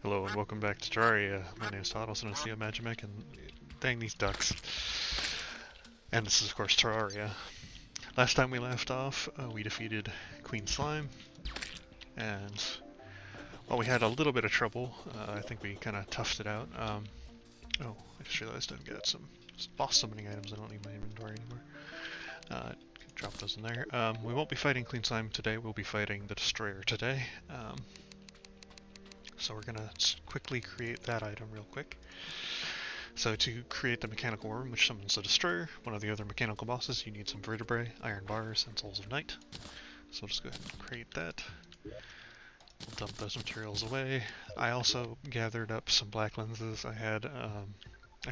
Hello and welcome back to Terraria. My name is Todd, also known as Magimek, and dang these ducks. And this is of course Terraria. Last time we left off, we defeated Queen Slime, and while we had a little bit of trouble, I think we kind of toughed it out. Oh, I just realized I've got some boss summoning items I don't need in my inventory anymore. Drop those in there. We won't be fighting Queen Slime today, we'll be fighting the Destroyer today. So we're gonna quickly create that item real quick. So to create the mechanical worm, which summons the Destroyer, one of the other mechanical bosses, you need some vertebrae, iron bars, and souls of night. So we'll just go ahead and create that. We'll dump those materials away. I also gathered up some black lenses. I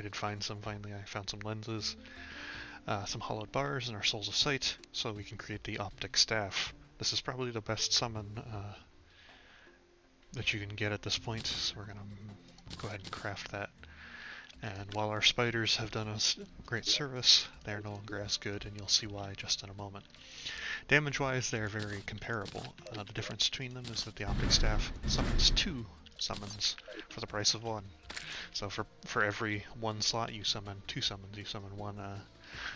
did find some finally. I found some lenses, some hollowed bars, and our souls of sight, so we can create the optic staff. This is probably the best summon that you can get at this point, so we're going to go ahead and craft that. And while our spiders have done us great service, they are no longer as good, and you'll see why just in a moment. Damage-wise, they're very comparable. The difference between them is that the optic staff summons 2 summons for the price of 1. So for every 1 slot, you summon 2 summons. You summon 1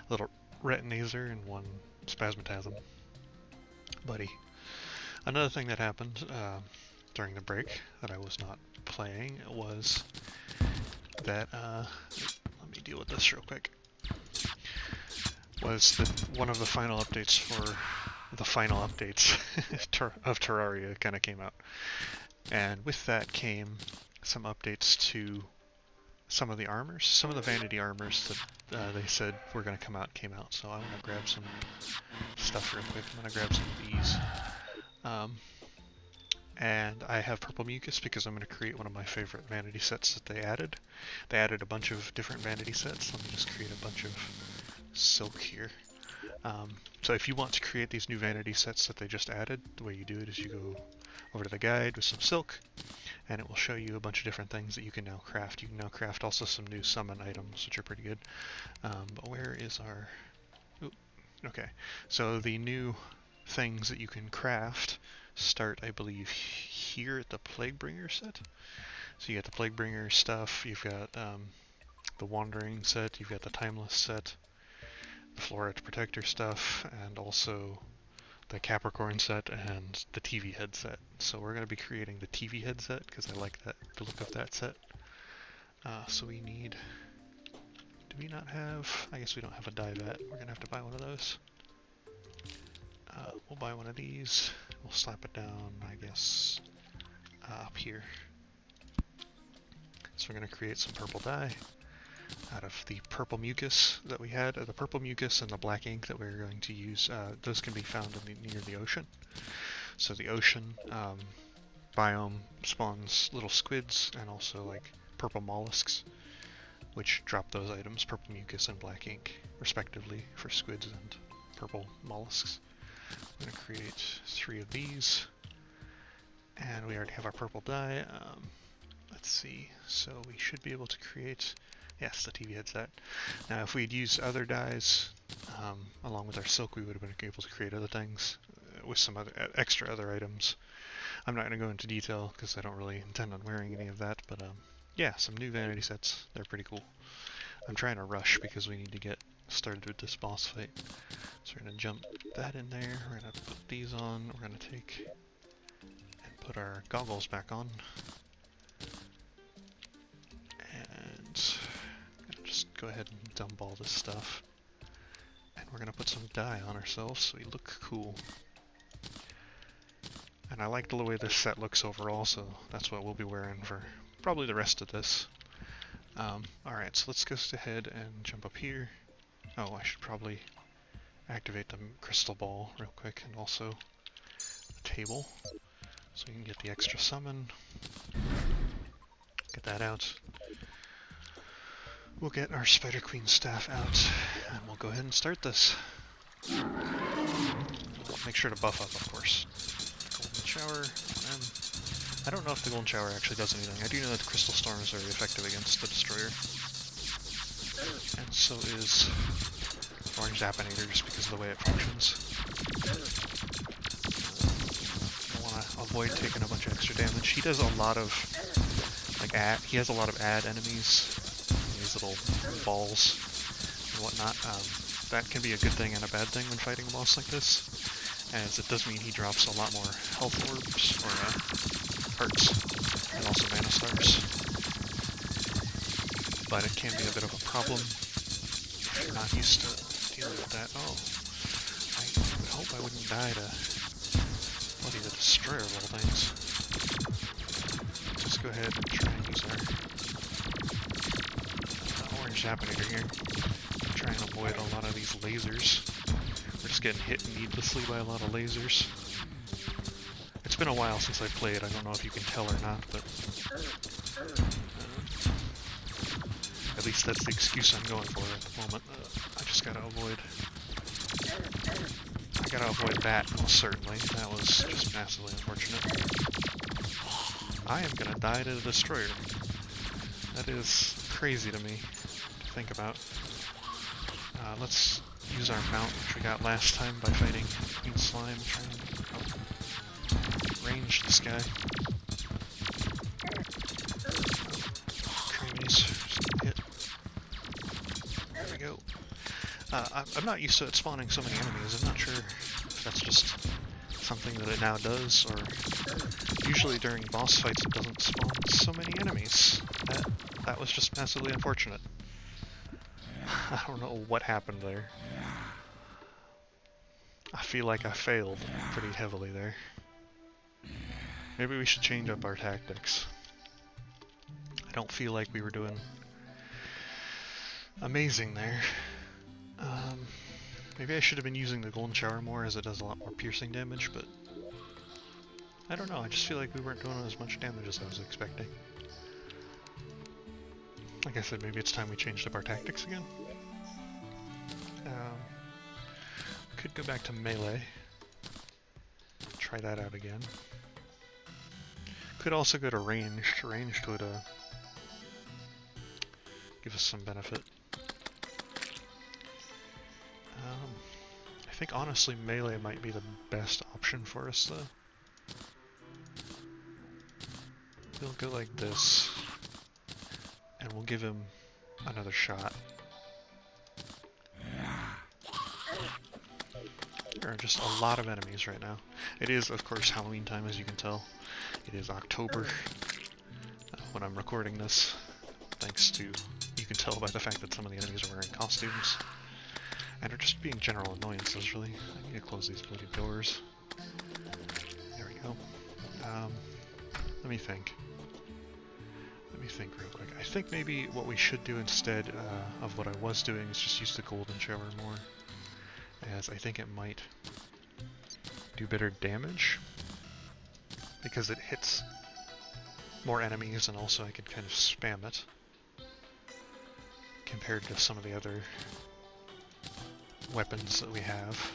little retinazer and 1 spasmatasm buddy. Another thing that happened during the break that I was not playing was that, let me deal with this real quick, was that one of the final updates for the final updates of Terraria kind of came out. And with that came some updates to some of the armors. Some of the vanity armors that they said were going to come out came out. So I want to grab some stuff real quick. I'm going to grab some of these. And I have purple mucus because I'm going to create one of my favorite vanity sets that they added. They added a bunch of different vanity sets. Let me just create a bunch of silk here. So if you want to create these new vanity sets that they just added, the way you do it is you go over to the guide with some silk, and it will show you a bunch of different things that you can now craft. You can now craft also some new summon items, which are pretty good. But where is our... Ooh, okay, so the new things that you can craft start, I believe, here at the Plaguebringer set. So you got the Plaguebringer stuff, you've got the Wandering set, you've got the Timeless set, the Floret Protector stuff, and also the Capricorn set and the TV head set. So we're going to be creating the TV head set because I like the look of that set. So we need... Do we not have... I guess we don't have a dye vat. We're going to have to buy one of those. We'll buy one of these. We'll slap it down, I guess, up here. So we're going to create some purple dye out of the purple mucus that we had. The purple mucus and the black ink that we're going to use, those can be found near the ocean. So the ocean biome spawns little squids and also like purple mollusks, which drop those items, purple mucus and black ink, respectively, for squids and purple mollusks. I'm going to create 3 of these, and we already have our purple dye. Let's see, so we should be able to create, yes, the TV head set. Now if we'd used other dyes, along with our silk, we would have been able to create other things with some other extra items. I'm not going to go into detail because I don't really intend on wearing any of that, but yeah, some new vanity sets, they're pretty cool. I'm trying to rush because we need to get started with this boss fight. So we're going to jump that in there, we're going to put these on, we're going to take and put our goggles back on. And I'm going to just go ahead and dump all this stuff. And we're going to put some dye on ourselves so we look cool. And I like the way this set looks overall, so that's what we'll be wearing for probably the rest of this. Alright, so let's go ahead and jump up here. Oh, I should probably activate the crystal ball real quick, and also the table, so we can get the extra summon. Get that out. We'll get our Spider Queen staff out, and we'll go ahead and start this. Make sure to buff up, of course. Golden Shower. I don't know if the Golden Shower actually does anything. I do know that the Crystal Storm is very effective against the Destroyer. And so is Orange Zappinator, just because of the way it functions. I want to avoid taking a bunch of extra damage. He does a lot of like he has a lot of ad enemies, these little balls and whatnot. That can be a good thing and a bad thing when fighting a boss like this, as it does mean he drops a lot more health orbs, or hearts, and also mana stars. But it can be a bit of a problem if you're not used to dealing with that. Oh, I would hope I wouldn't die to bloody the destroyer of all things. Let's go ahead and try and use our orange Zapinator here. Try and avoid a lot of these lasers. We're just getting hit needlessly by a lot of lasers. It's been a while since I played, I don't know if you can tell or not, but at least that's the excuse I'm going for at the moment. I just gotta avoid that, most certainly. That was just massively unfortunate. I am gonna die to the destroyer. That is crazy to me to think about. Let's use our mount, which we got last time by fighting Queen Slime. Try and range this guy. Creamies, just hit. There we go. I'm not used to it spawning so many enemies. I'm not sure if that's just something that it now does, or usually during boss fights it doesn't spawn so many enemies. That was just massively unfortunate. I don't know what happened there. I feel like I failed pretty heavily there. Maybe we should change up our tactics. I don't feel like we were doing amazing there. Maybe I should have been using the Golden Shower more, as it does a lot more piercing damage, but I don't know, I just feel like we weren't doing as much damage as I was expecting. Like I said, maybe it's time we changed up our tactics again. Could go back to melee. Try that out again. Could also go to ranged. Ranged would give us some benefit. I think honestly melee might be the best option for us though. We'll go like this, and we'll give him another shot. There are just a lot of enemies right now. It is, of course, Halloween time, as you can tell. It is October when I'm recording this, thanks to, you can tell by the fact that some of the enemies are wearing costumes. And are just being general annoyances, really. I need to close these bloody doors. There we go. Let me think. Let me think real quick. I think maybe what we should do instead of what I was doing is just use the Golden Shower more, as I think it might do better damage, because it hits more enemies and also I can kind of spam it compared to some of the other weapons that we have.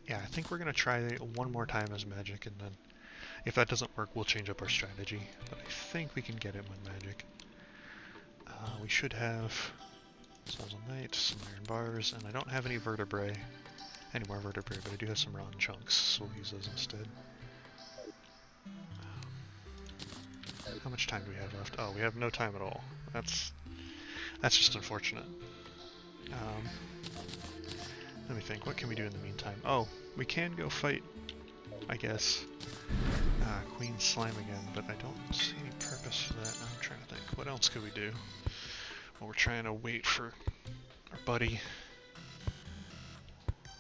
Yeah, I think we're going to try one more time as magic, and then if that doesn't work, we'll change up our strategy. But I think we can get it with magic. We should have Souls of Night, some iron bars, and I don't have any vertebrae, any more vertebrae, but I do have some rotten chunks, so we'll use those instead. How much time do we have left? Oh, we have no time at all. That's just unfortunate. Let me think, what can we do in the meantime? Oh, we can go fight, I guess, Queen Slime again, but I don't see any purpose for that. I'm trying to think, what else could we do? Well, we're trying to wait for our buddy.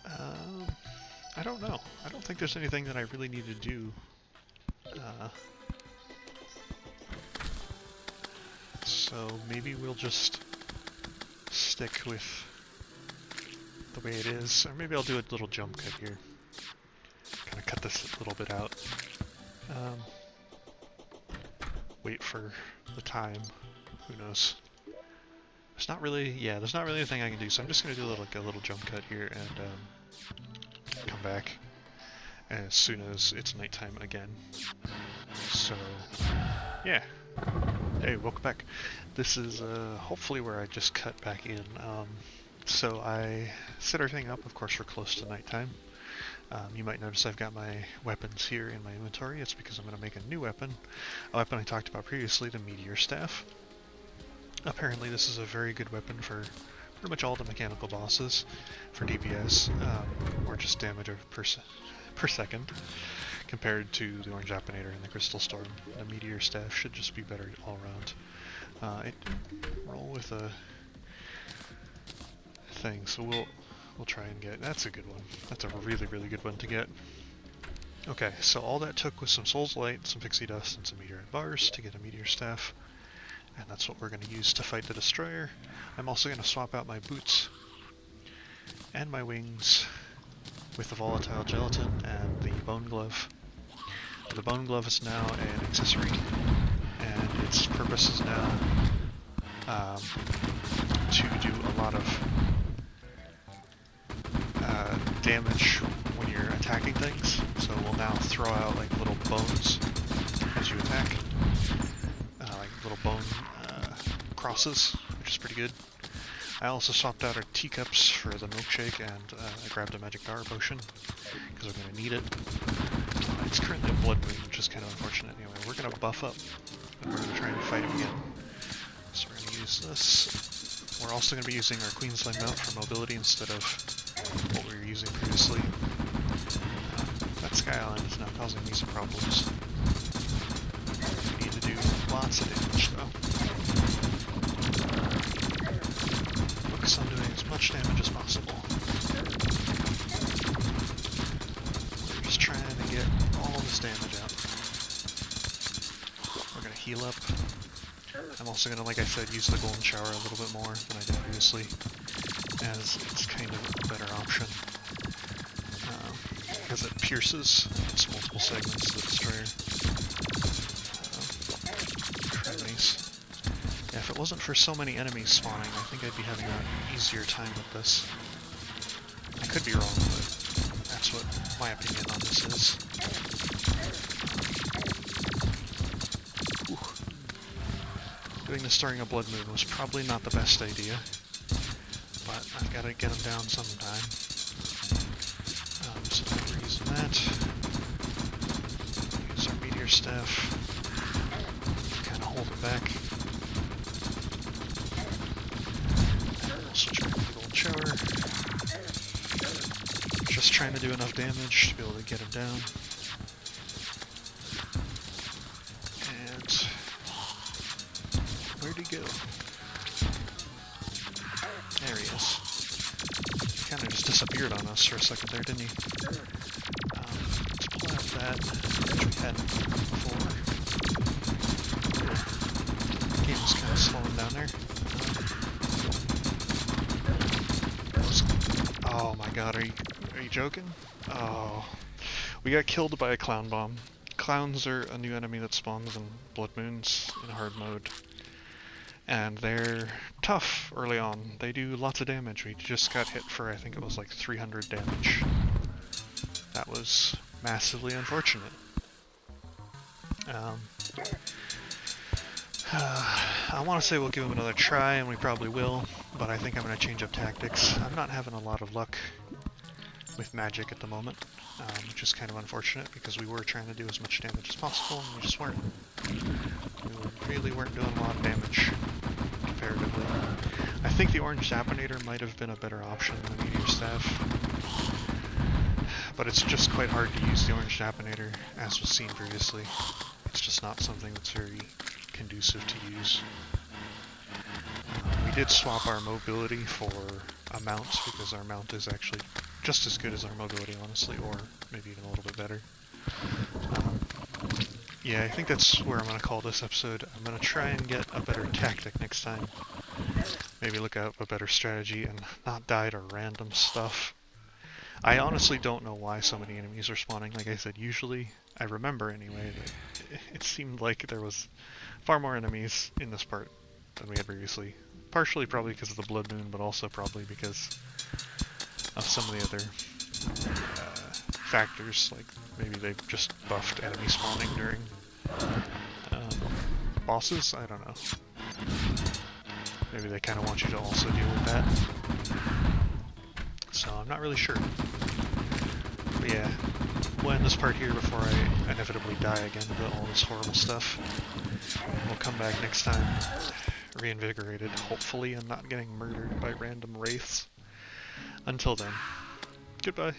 I don't know. I don't think there's anything that I really need to do. So maybe we'll just stick with the way it is, or maybe I'll do a little jump cut here. Kind of cut this a little bit out. Wait for the time. Who knows? There's not really, yeah, there's not really anything I can do, so I'm just gonna do a little jump cut here and come back as soon as it's nighttime again. So, yeah. Hey, welcome back. This is hopefully where I just cut back in. So I set everything up, of course we're close to nighttime. You might notice I've got my weapons here in my inventory. It's because I'm going to make a new weapon. A weapon I talked about previously, the Meteor Staff. Apparently this is a very good weapon for pretty much all the mechanical bosses for DPS, or just damage per second, compared to the Orange Apinator and the Crystal Storm. The Meteor Staff should just be better all around. Roll with a thing, so we'll try and get... That's a good one. That's a really, really good one to get. Okay, so all that took was some Soul's Light, some Pixie Dust, and some Meteorite Bars to get a Meteor Staff. And that's what we're going to use to fight the Destroyer. I'm also going to swap out my boots and my wings with the Volatile Gelatin and the Bone Glove. The Bone Glove is now an accessory, and its purpose is now to do a lot of damage when you're attacking things. So we'll now throw out like little bones as you attack. Like little bone crosses, which is pretty good. I also swapped out our teacups for the milkshake, and I grabbed a magic power potion because we're going to need it. It's currently a blood moon, which is kind of unfortunate. Anyway, we're going to buff up, and we're going to try and fight him again. So we're going to use this. We're also going to be using our Queensland mount for mobility instead of what we were using previously. That Sky Island is now causing me some problems. We need to do lots of damage though. Focus on doing as much damage as possible. We're just trying to get all this damage out. We're going to heal up. I'm also going to, like I said, use the Golden Shower a little bit more than I did previously, as it's kind of a better option. Because it pierces its multiple segments, the Destroyer. Enemies. Yeah, if it wasn't for so many enemies spawning, I think I'd be having an easier time with this. I could be wrong, but that's what my opinion on this is. Doing this during a blood moon was probably not the best idea, but I've got to get them down sometime. So we're using that. Use our Meteor Staff. Kind of hold it back. And we'll switch back to the Golden Shower. Just trying to do enough damage to be able to get him down. Where'd he go? There he is. He kind of just disappeared on us for a second there, didn't he? Let's pull out that, which we hadn't before. The game is kind of slowing down there. Oh my god, are you joking? Oh. We got killed by a Clown Bomb. Clowns are a new enemy that spawns in Blood Moons in hard mode. And they're tough early on. They do lots of damage. We just got hit for, I think it was like 300 damage. That was massively unfortunate. I want to say we'll give him another try, and we probably will, but I think I'm going to change up tactics. I'm not having a lot of luck with magic at the moment, which is kind of unfortunate because we were trying to do as much damage as possible, and we just weren't. We really weren't doing a lot of damage, comparatively. I think the Orange Apinator might have been a better option than the Meteor Staff, but it's just quite hard to use the Orange Apinator, as was seen previously. It's just not something that's very conducive to use. We did swap our mobility for a mount, because our mount is actually just as good as our mobility, honestly, or maybe even a little bit better. Yeah, I think that's where I'm going to call this episode. I'm going to try and get a better tactic next time. Maybe look up a better strategy and not die to random stuff. I honestly don't know why so many enemies are spawning. Like I said, usually, I remember anyway, that it seemed like there was far more enemies in this part than we had previously. Partially probably because of the Blood Moon, but also probably because of some of the other factors, like maybe they've just buffed enemy spawning during bosses? I don't know. Maybe they kind of want you to also deal with that. So I'm not really sure. But yeah, we'll end this part here before I inevitably die again to all this horrible stuff. We'll come back next time, reinvigorated, hopefully, and not getting murdered by random wraiths. Until then, goodbye.